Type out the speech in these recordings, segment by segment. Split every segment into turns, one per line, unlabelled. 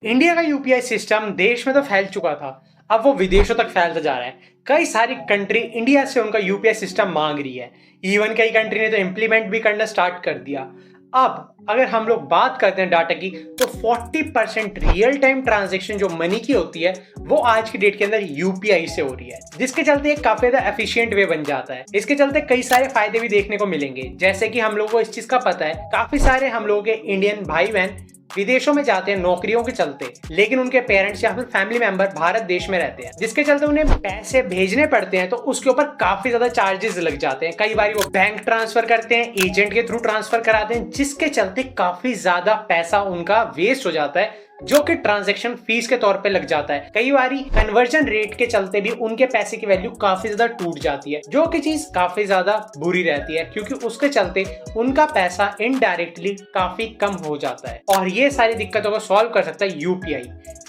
India का UPI system देश में तो फैल चुका था। अब वो विदेशों तक फैलता जा रहा है। कई सारी कंट्री इंडिया से उनका यूपीआई सिस्टम मांग रही है। इवन कई कंट्री ने तो इम्प्लीमेंट भी करना स्टार्ट कर दिया। अब अगर हम लोग बात करते हैं डाटा की, तो 40% रियल टाइम ट्रांजेक्शन जो मनी की होती है वो आज की डेट के अंदर यूपीआई से हो रही है, जिसके चलते एक काफी ज्यादा एफिशिएंट वे बन जाता है। इसके चलते कई सारे फायदे भी देखने को मिलेंगे, जैसे कि हम लोगों को इस चीज का पता है, काफी सारे हम लोगों के इंडियन भाई बहन विदेशों में जाते हैं नौकरियों के चलते, लेकिन उनके पेरेंट्स या फिर फैमिली मेंबर भारत देश में रहते हैं, जिसके चलते उन्हें पैसे भेजने पड़ते हैं तो उसके ऊपर काफी ज्यादा चार्जेस लग जाते हैं। कई बार वो बैंक ट्रांसफर करते हैं, एजेंट के थ्रू ट्रांसफर कराते हैं, जिसके चलते काफी ज्यादा पैसा उनका वेस्ट हो जाता है, जो कि ट्रांजैक्शन फीस के तौर पे लग जाता है। कई बारी कन्वर्जन रेट के चलते भी उनके पैसे की वैल्यू काफी ज्यादा टूट जाती है, जो कि चीज काफी ज्यादा बुरी रहती है, क्योंकि उसके चलते उनका पैसा इनडायरेक्टली काफी कम हो जाता है। और ये सारी दिक्कतों को सॉल्व कर सकता है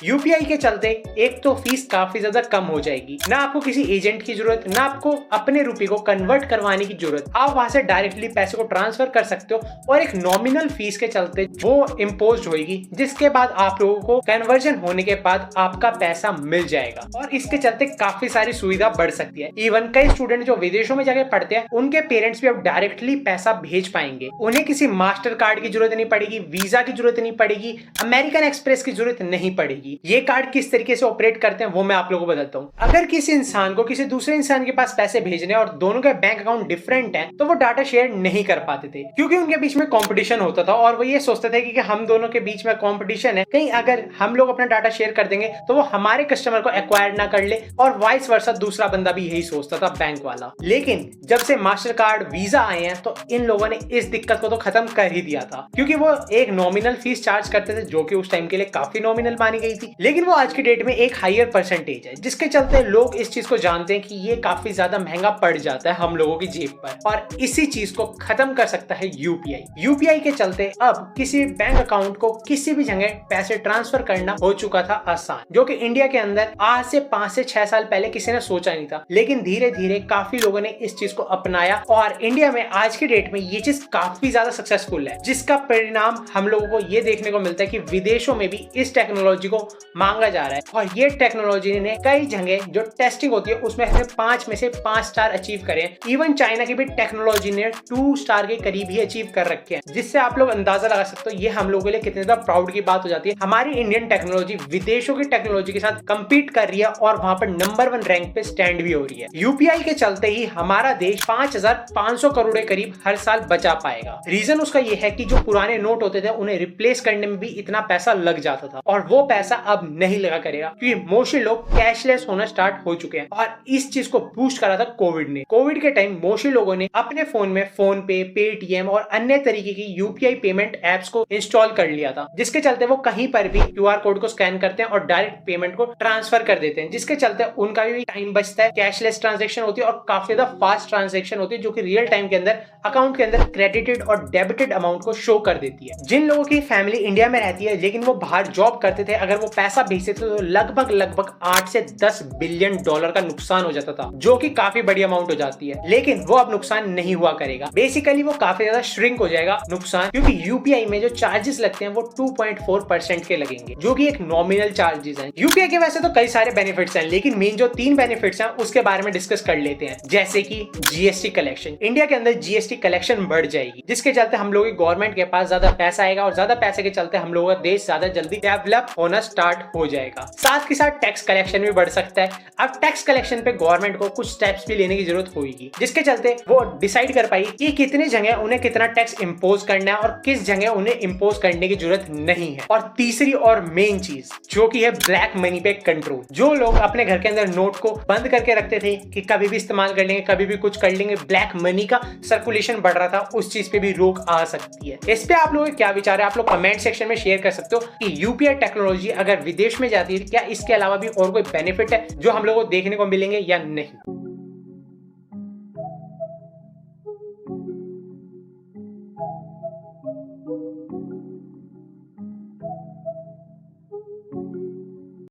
यूपीआई के चलते एक तो फीस काफी ज्यादा कम हो जाएगी, ना आपको किसी एजेंट की जरूरत, ना आपको अपने रुपये को कन्वर्ट करवाने की जरूरत। आप वहां से डायरेक्टली पैसे को ट्रांसफर कर सकते हो और एक नॉमिनल फीस के चलते वो इम्पोज होगी, जिसके बाद आप लोगों को कन्वर्जन होने के बाद आपका पैसा मिल जाएगा और इसके चलते काफी सारी सुविधा बढ़ सकती है। इवन कई स्टूडेंट जो विदेशों में जाके पढ़ते हैं, उनके पेरेंट्स भी अब डायरेक्टली पैसा भेज पाएंगे। उन्हें किसी मास्टर कार्ड की जरूरत नहीं पड़ेगी, वीजा की जरूरत नहीं पड़ेगी, अमेरिकन एक्सप्रेस की जरूरत नहीं पड़ेगी। ये कार्ड किस तरीके से ऑपरेट करते हैं वो मैं आप लोगों को बताता हूँ। अगर किसी इंसान को किसी दूसरे इंसान के पास पैसे भेजने और दोनों के बैंक अकाउंट डिफरेंट है, तो वो डाटा शेयर नहीं कर पाते थे, क्योंकि उनके बीच में कंपटीशन होता था और वो ये सोचते थे कि हम दोनों के बीच में कंपटीशन है, कहीं अगर हम लोग अपना डाटा शेयर कर देंगे तो वो हमारे कस्टमर को एक्वायर ना कर ले, और वाइस वर्सा दूसरा बंदा भी यही सोचता था, बैंक वाला। लेकिन जब से मास्टर कार्ड, वीजा आए हैं, तो इन लोगों ने इस दिक्कत को तो खत्म कर ही दिया था, क्योंकि वो एक नॉमिनल फीस चार्ज करते थे, जो कि उस टाइम के लिए काफी नॉमिनल मानी गई थी। लेकिन वो आज की डेट में एक हायर परसेंटेज है, जिसके चलते लोग इस चीज को जानते हैं कि ये काफी ज्यादा महंगा पड़ जाता है हम लोगों की जेब पर, और इसी चीज को खत्म कर सकता है यूपीआई के चलते अब किसी बैंक अकाउंट को किसी भी जगह पैसे ट्रांसफर करना हो चुका था आसान, जो कि इंडिया के अंदर आज से 5 से 6 साल पहले किसी ने सोचा नहीं था। लेकिन धीरे धीरे काफी लोगों ने इस चीज को अपनाया और इंडिया में आज की डेट में ये चीज काफी ज्यादा सक्सेसफुल है, जिसका परिणाम हम लोगों को ये देखने को मिलता है कि विदेशों में भी इस टेक्नोलॉजी को मांगा जा रहा है। और ये टेक्नोलॉजी ने कई जगह जो टेस्टिंग होती है उसमें 5 में से 5 स्टार अचीव करे हैं। इवन चाइना की भी टेक्नोलॉजी ने 2 स्टार के करीब ही अचीव कर रखे हैं, जिससे आप लोग अंदाजा लगा सकते हो ये हम लोगों के लिए कितने ज्यादा प्राउड की बात हो जाती है। हमारी इंडियन टेक्नोलॉजी विदेशों की टेक्नोलॉजी के साथ कंपीट कर रही है और वहां पर नंबर 1 रैंक पे स्टैंड भी हो रही है। यूपीआई के चलते ही हमारा देश 5500 करोड़ के करीब हर साल बचा पाएगा। रीजन उसका ये है कि जो पुराने नोट होते थे उन्हें रिप्लेस करने में भी इतना पैसा लग जाता था, और वो पैसा अब नहीं लगा करेगा, क्योंकि मोस्टली लोग कैशलेस होना स्टार्ट हो चुके हैं। और इस चीज को बूस्ट करा था कोविड ने। कोविड के टाइम मोस्टली लोगों ने अपने फोन में फोन पे, पेटीएम और अन्य तरीके की यूपीआई पेमेंट एप्स को इंस्टॉल कर लिया था, जिसके चलते वो कहीं पर भी क्यूआर कोड को स्कैन करते हैं और डायरेक्ट पेमेंट को ट्रांसफर कर देते हैं, जिसके चलते उनका भी टाइम बचता है, कैशलेस ट्रांजैक्शन होती है और काफी ज्यादा फास्ट ट्रांजैक्शन होती है, जो कि रियल टाइम के अंदर अकाउंट के अंदर क्रेडिटेड और डेबिटेड अमाउंट को शो कर देती है। जिन लोगों की फैमिली इंडिया में रहती है लेकिन वो बाहर जॉब करते थे, अगर वो पैसा भेजते थे तो लगभग 8 से 10 बिलियन डॉलर का नुकसान हो जाता था, जो कि काफी बड़ी अमाउंट हो जाती है। लेकिन वो अब नुकसान नहीं हुआ करेगा, बेसिकली वो काफी ज्यादा श्रिंक हो जाएगा नुकसान, क्योंकि यूपीआई में जो चार्जेस लगते हैं वो 2.4% के लगेंगे, जो कि एक नॉमिनल चार्जेस हैं। यूपीआई के वैसे तो कई सारे बेनिफिट्स हैं, लेकिन मेन जो 3 बेनिफिट्स हैं उसके बारे में डिस्कस कर लेते हैं। जैसे कि जीएसटी कलेक्शन, इंडिया के अंदर जीएसटी कलेक्शन बढ़ जाएगी, जिसके चलते हम लोगों की गवर्नमेंट के पास ज्यादा पैसा आएगा और ज्यादा पैसे के चलते हम लोगों का देश ज्यादा जल्दी डेवलप होना स्टार्ट हो जाएगा। साथ के साथ टैक्स कलेक्शन भी बढ़ सकता है। अब टैक्स कलेक्शन पे गवर्नमेंट को कुछ स्टेप्स भी लेने की जरूरत होगी, जिसके चलते वो डिसाइड कर पाई कि कितने जगह उन्हें कितना टैक्स इंपोज करना है और किस जगह उन्हें इंपोज करने की जरूरत नहीं है। और तीसरी और मेन चीज जो कि है ब्लैक मनी पे कंट्रोल। जो लोग अपने घर के अंदर नोट को बंद करके रखते थे कि कभी भी इस्तेमाल कर लेंगे, कभी भी कुछ कर लेंगे, ब्लैक मनी का सर्कुलेशन बढ़ रहा था, उस चीज पे भी रोक आ सकती है। इस पे आप लोगों के क्या विचार है, आप लोग कमेंट सेक्शन में शेयर कर सकते हो कि यूपीआई टेक्नोलॉजी अगर विदेश में जाती है, क्या इसके अलावा भी और कोई बेनिफिट है जो हम लोगों को देखने को मिलेंगे या नहीं।